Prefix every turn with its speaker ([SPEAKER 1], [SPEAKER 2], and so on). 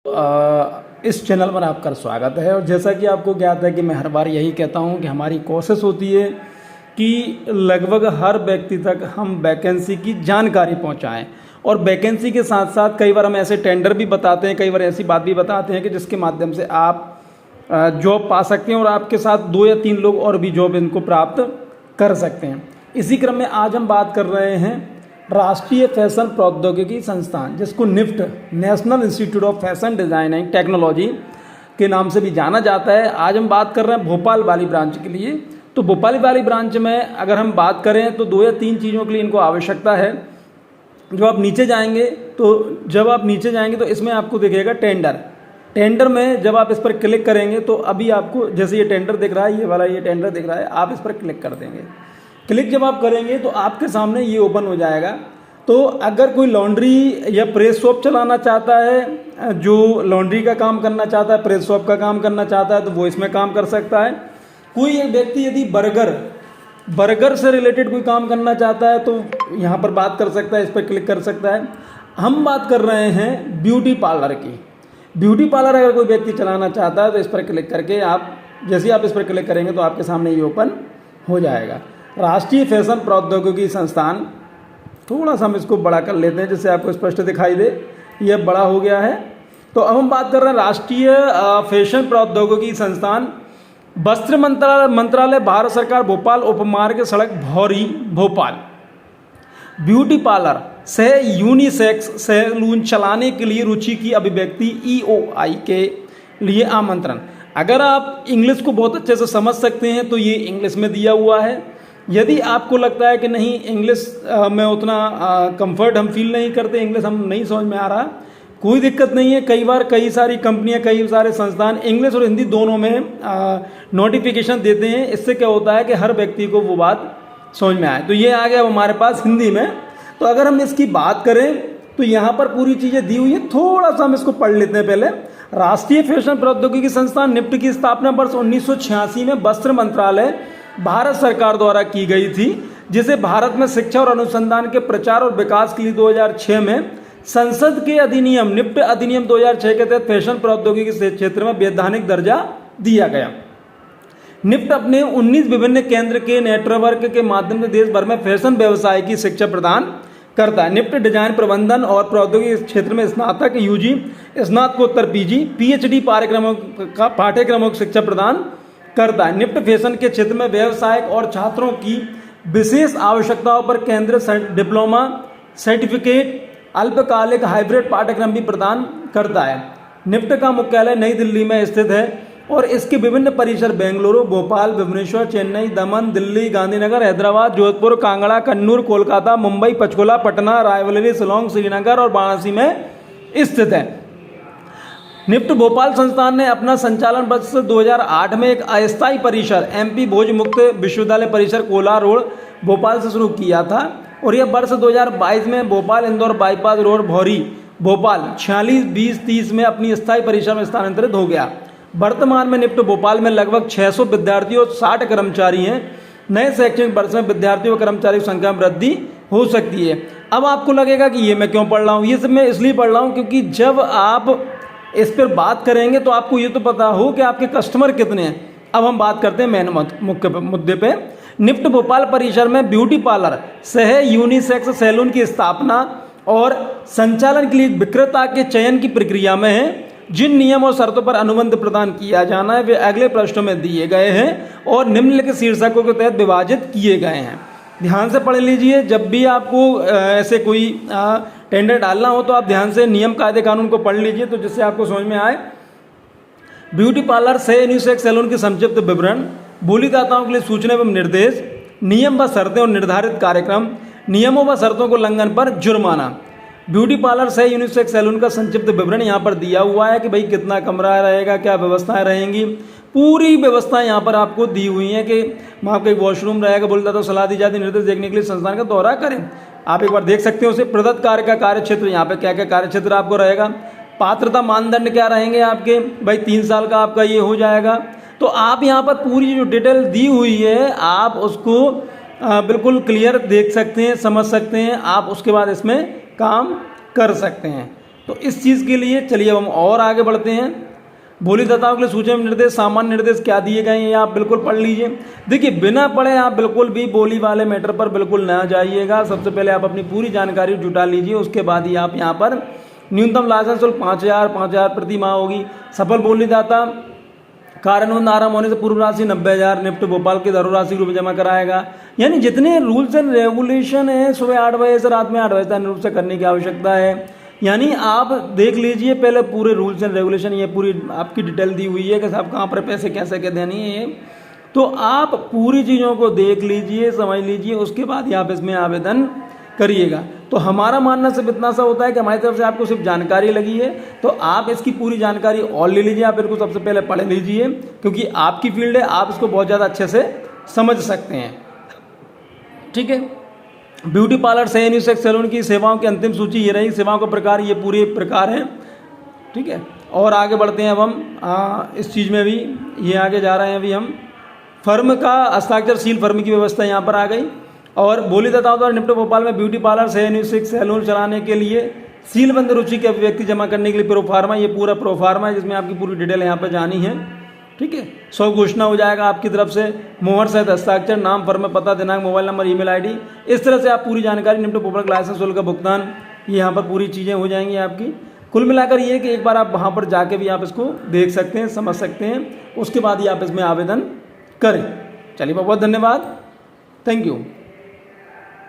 [SPEAKER 1] इस चैनल पर आपका स्वागत है। और जैसा कि आपको ज्ञात है कि मैं हर बार यही कहता हूं कि हमारी कोशिश होती है कि लगभग हर व्यक्ति तक हम वैकेंसी की जानकारी पहुंचाएं। और वैकेंसी के साथ साथ कई बार हम ऐसे टेंडर भी बताते हैं, कई बार ऐसी बात भी बताते हैं कि जिसके माध्यम से आप जॉब पा सकते हैं और आपके साथ 2 या 3 लोग और भी जॉब इनको प्राप्त कर सकते हैं। इसी क्रम में आज हम बात कर रहे हैं राष्ट्रीय फैशन प्रौद्योगिकी संस्थान, जिसको NIFT, national institute of fashion design and technology के नाम से भी जाना जाता है। आज हम बात कर रहे हैं भोपाल वाली ब्रांच के लिए। तो भोपाल वाली ब्रांच में अगर हम बात करें तो 2 या 3 चीज़ों के लिए इनको आवश्यकता है। जब आप नीचे जाएंगे तो इसमें आपको दिखेगा टेंडर में जब आप इस पर क्लिक करेंगे तो अभी आपको जैसे ये टेंडर दिख रहा है, ये वाला ये टेंडर दिख रहा है, आप इस पर क्लिक कर देंगे। क्लिक जब आप करेंगे तो आपके सामने ये ओपन हो जाएगा। तो अगर कोई लॉन्ड्री या प्रेस शॉप चलाना चाहता है, जो लॉन्ड्री का काम करना चाहता है, प्रेस शॉप का काम करना चाहता है, तो वो इसमें काम कर सकता है। कोई एक व्यक्ति यदि बर्गर से रिलेटेड कोई काम करना चाहता है तो यहाँ पर बात कर सकता है, इस पर क्लिक कर सकता है। हम बात कर रहे हैं ब्यूटी पार्लर की। ब्यूटी पार्लर अगर कोई व्यक्ति चलाना चाहता है तो इस पर क्लिक करके जैसे आप इस पर क्लिक करेंगे तो आपके सामने ये ओपन हो जाएगा। राष्ट्रीय फैशन प्रौद्योगिकी संस्थान, थोड़ा सा हम इसको बड़ा कर लेते हैं जिससे आपको स्पष्ट दिखाई दे। यह बड़ा हो गया है। तो अब हम बात कर रहे हैं राष्ट्रीय फैशन प्रौद्योगिकी संस्थान, वस्त्र मंत्रालय, भारत सरकार, भोपाल उपमार्ग सड़क भौरी, भोपाल। ब्यूटी पार्लर सह यूनिसेक्स सैलून चलाने के लिए रुचि की अभिव्यक्ति EOI के लिए आमंत्रण। अगर आप इंग्लिश को बहुत अच्छे से समझ सकते हैं तो ये इंग्लिश में दिया हुआ है। यदि आपको लगता है कि नहीं इंग्लिश में उतना कंफर्ट हम फील नहीं करते, इंग्लिश हम नहीं समझ में आ रहा, कोई दिक्कत नहीं है। कई बार कई सारी कंपनियां, कई सारे संस्थान इंग्लिश और हिंदी दोनों में नोटिफिकेशन देते हैं। इससे क्या होता है कि हर व्यक्ति को वो बात समझ में आए। तो ये आ गया हमारे पास हिंदी में। तो अगर हम इसकी बात करें तो यहाँ पर पूरी चीज़ें दी हुई है, थोड़ा सा हम इसको पढ़ लेते हैं पहले। राष्ट्रीय फैशन प्रौद्योगिकी संस्थान निफ्ट की स्थापना वर्ष 1986 में वस्त्र मंत्रालय, भारत सरकार द्वारा की गई थी, जिसे भारत में शिक्षा और अनुसंधान के प्रचार और विकास के लिए 2006 में संसद के अधिनियम निफ्ट अधिनियम 2006 के तहत फैशन प्रौद्योगिकी के क्षेत्र में वैधानिक दर्जा दिया गया। निफ्ट अपने 19 विभिन्न केंद्र के नेटवर्क के माध्यम से देश भर में फैशन व्यवसाय की शिक्षा प्रदान करता है। निफ्ट डिजाइन, प्रबंधन और प्रौद्योगिकी क्षेत्र में स्नातक, UG, स्नातकोत्तर, PG, PhD पाठ्यक्रमों की शिक्षा प्रदान करता है। निफ्ट फैशन के क्षेत्र में व्यवसायिक और छात्रों की विशेष आवश्यकताओं पर केंद्रित डिप्लोमा, सर्टिफिकेट, अल्पकालिक हाइब्रिड पाठ्यक्रम भी प्रदान करता है। निफ्ट का मुख्यालय नई दिल्ली में स्थित है और इसके विभिन्न परिसर बेंगलुरु, भोपाल, भुवनेश्वर, चेन्नई, दमन, दिल्ली, गांधीनगर, हैदराबाद, जोधपुर, कांगड़ा, कन्नूर, कोलकाता, मुंबई, पंचकुला, पटना, रायबरेली, शिलोंग, श्रीनगर और वाराणसी में स्थित है। निफ्ट भोपाल संस्थान ने अपना संचालन वर्ष 2008 में एक अस्थायी परिसर MP भोज मुक्त विश्वविद्यालय परिसर, कोला रोड, भोपाल से शुरू किया था और यह वर्ष 2022 में भोपाल इंदौर बाईपास रोड, भौरी, भोपाल 46-20-30 में अपनी स्थायी परिसर में स्थानांतरित हो गया। वर्तमान में निफ्ट भोपाल में लगभग 600 विद्यार्थी और 60 कर्मचारी हैं। नए शैक्षणिक वर्ष में विद्यार्थियों और कर्मचारियों की संख्या में वृद्धि हो सकती है। अब आपको लगेगा कि ये मैं क्यों पढ़ रहा हूँ, ये सब मैं इसलिए पढ़ रहा हूँ क्योंकि जब आप इस पर बात करेंगे तो आपको ये तो पता हो कि आपके कस्टमर कितने हैं। अब हम बात करते हैं मेन मुख्य मुद्दे पे। निफ्ट भोपाल परिसर में ब्यूटी पार्लर सह यूनिसेक्स सैलून की स्थापना और संचालन के लिए विक्रेता के चयन की प्रक्रिया में है। जिन नियम और शर्तों पर अनुबंध प्रदान किया जाना है वे अगले पृष्ठों में दिए गए हैं और निम्नलिखित शीर्षकों के तहत विभाजित किए गए हैं। ध्यान से पढ़ लीजिए। जब भी आपको ऐसे कोई टेंडर डालना हो तो आप ध्यान से नियम, कायदे, कानून को पढ़ लीजिए तो जिससे आपको समझ में आए। ब्यूटी पार्लर सह यूनिसेक्स सैलून के संक्षिप्त विवरण, बोलीदाताओं के लिए सूचना एवं निर्देश, नियम व शर्तें और निर्धारित कार्यक्रम, नियमों व शर्तों को उल्लंघन पर जुर्माना। ब्यूटी पार्लर सह यूनिसेक्स सैलून का संक्षिप्त विवरण यहाँ पर दिया हुआ है कि भाई कितना कमरा रहेगा, क्या व्यवस्थाएं रहेंगी, पूरी व्यवस्था यहाँ पर आपको दी हुई है कि वहाँ का एक वॉशरूम रहेगा, बोलीदाता सलाह दी जाती है, निर्देश देखने के लिए संस्थान का दौरा करें। आप एक बार देख सकते हो उसे। प्रदत्त कार्य का कार्य क्षेत्र, यहाँ पे क्या क्या कार्य क्षेत्र आपको रहेगा। पात्रता मानदंड क्या रहेंगे आपके, भाई 3 साल का आपका ये हो जाएगा। तो आप यहाँ पर पूरी जो डिटेल दी हुई है आप उसको बिल्कुल क्लियर देख सकते हैं, समझ सकते हैं। आप उसके बाद इसमें काम कर सकते हैं। तो इस चीज़ के लिए चलिए अब हम और आगे बढ़ते हैं। बोलीदाताओं के लिए सूची में निर्देश, सामान्य निर्देश क्या दिए गए हैं, ये आप बिल्कुल पढ़ लीजिए। देखिए बिना पढ़े आप बिल्कुल भी बोली वाले मैटर पर बिल्कुल ना जाइएगा। सबसे पहले आप अपनी पूरी जानकारी जुटा लीजिए, उसके बाद ही आप यहाँ पर न्यूनतम लाइसेंस शुल्क 5,000 प्रति माह होगी। सफल बोलीदाता कार्यान्वयन आरंभ होने से पूर्व राशि 90,000 निफ्ट भोपाल के धरोराशि रूप में जमा कराएगा। यानी जितने रूल्स एंड रेगुलेशन है सुबह 8 बजे से रात में 8 बजे तक रूप से करने की आवश्यकता है। यानी आप देख लीजिए पहले पूरे रूल्स एंड रेगुलेशन, ये पूरी आपकी डिटेल दी हुई है कि साहब कहाँ पर पैसे कैसे के देनी है, तो आप पूरी चीज़ों को देख लीजिए, समझ लीजिए, उसके बाद ही आप इसमें आवेदन करिएगा। तो हमारा मानना सिर्फ इतना सा होता है कि हमारी तरफ से आपको सिर्फ जानकारी लगी है, तो आप इसकी पूरी जानकारी और ले लीजिए। आप इनको सबसे पहले पढ़ लीजिए, क्योंकि आपकी फील्ड है, आप इसको बहुत ज़्यादा अच्छे से समझ सकते हैं। ठीक है। ब्यूटी पार्लर से यूनिसेक्स सैलून की सेवाओं की अंतिम सूची ये रही। सेवाओं का प्रकार ये पूरे प्रकार हैं। ठीक है। और आगे बढ़ते हैं अब हम इस चीज़ में भी ये आगे जा रहे हैं। अभी हम फर्म का हस्ताक्षरशील फर्म की व्यवस्था यहाँ पर आ गई। और बोलीदाताओं द्वारा निफ्ट भोपाल में ब्यूटी पार्लर से यूनिसेक्स सैलून चलाने के लिए सीलबंद रुचि के अभिव्यक्ति जमा करने के लिए प्रोफार्मा, ये पूरा प्रोफार्मा है जिसमें आपकी पूरी डिटेल यहाँ पर जानी है। ठीक है। 100 घोषणा हो जाएगा आपकी तरफ से, मोहर सहित हस्ताक्षर, नाम, फर्म, पता, दिनांक, मोबाइल नंबर, ईमेल आईडी, इस तरह से आप पूरी जानकारी निफ्ट भोपाल का लाइसेंस शुल्क का भुगतान, ये यहाँ पर पूरी चीज़ें हो जाएंगी आपकी। कुल मिलाकर ये कि एक बार आप वहाँ पर जाके भी आप इसको देख सकते हैं, समझ सकते हैं, उसके बाद ही आप इसमें आवेदन करें। चलिए बहुत बहुत धन्यवाद, थैंक यू।